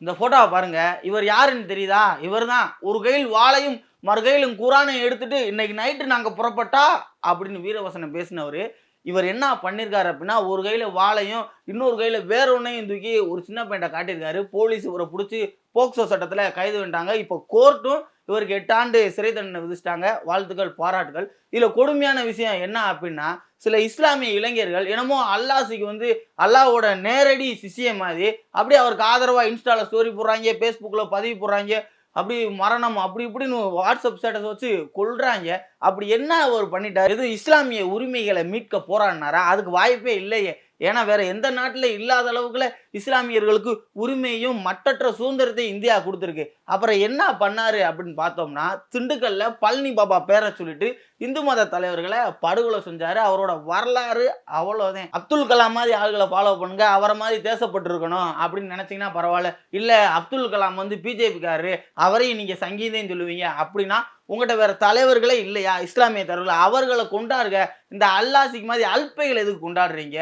இந்த போட்டோவை பாருங்க. இவர் யாருன்னு தெரியுதா? இவர்தான். ஒரு கையில் வாளையும், மறுகையிலும் குரானையும் எடுத்துட்டு, "இன்னைக்கு நைட்டு நாங்க புறப்பட்டா" அப்படின்னு வீரவசனம் பேசினவரு, இவர் என்ன பண்ணியிருக்காரு அப்படின்னா, ஒரு கையில வாளையும், இன்னொரு கையில வேற ஒண்ணையும் தூக்கி ஒரு சின்ன பையன்ட்ட காட்டியிருக்காரு. போலீஸ் இவர புடிச்சு போக்சோ சட்டத்துல கைது பண்ணிட்டாங்க. இப்போ கோர்ட்டும் இவருக்கு 8 ஆண்டு சிறை தண்டனை விதிச்சுட்டாங்க. வாழ்த்துக்கள், பாராட்டுகள். இதுல கொடுமையான விஷயம் என்ன அப்படின்னா, சில இஸ்லாமிய இளைஞர்கள் என்னமோ அல்லாஹ்ஸுக்கு அல்லாஹ்வோட நேரடி சிஷ்யன் மாரி, அப்படியே அவருக்கு ஆதரவா இன்ஸ்டால ஸ்டோரி போடுறாய்ங்க, Facebookல பதிவு போடுறாய்ங்க. அப்படி மரணம் அப்படி இப்படின்னு வாட்ஸ்அப் ஸ்டேட்டஸ் வச்சு கொல்றாய்ங்க. அப்படி என்ன அவரு பண்ணிட்டாரு? எதுவும் இஸ்லாமிய உரிமைகள மீட்க போராடினாரா? அதுக்கு வாய்ப்பே இல்லையே. ஏன்னா வேற எந்த நாட்டுல இல்லாத அளவுக்குல இஸ்லாமியர்களுக்கு உரிமையும், மட்டற்ற சுதந்திரத்தையும் இந்தியா குடுத்திருக்கு. அப்புறம் என்ன பண்ணாரு அப்படின்னு பார்த்தோம்னா, திண்டுக்கல்ல பழனி பாபா பேர சொல்லிட்டு இந்து மத தலைவர்கள படுகொலை செஞ்சாரு. அவரோட வரலாறு அவ்வளோதான். அப்துல் கலாம் மாரி ஆள்கள ஃபாலோ பண்ணுங்க. அவர மாரி தேசப்பற்று இருக்கணும் அப்படின்னு நெனச்சீங்கன்னா பரவால்ல. இல்ல அப்துல் கலாம் பிஜேபிக்காரரு. அவரையும் நீங்க சங்கீதம் சொல்லுவீங்க அப்படின்னா, உங்கட்ட வேற தலைவர்களே இல்லையா? இஸ்லாமிய தலைவர்கள் அவர்கள கொண்டாடுங்க. இந்த அல்லாஹ்ஸுக்கு மாரி அல்பைகள எதுக்கு கொண்டாடுறீங்க?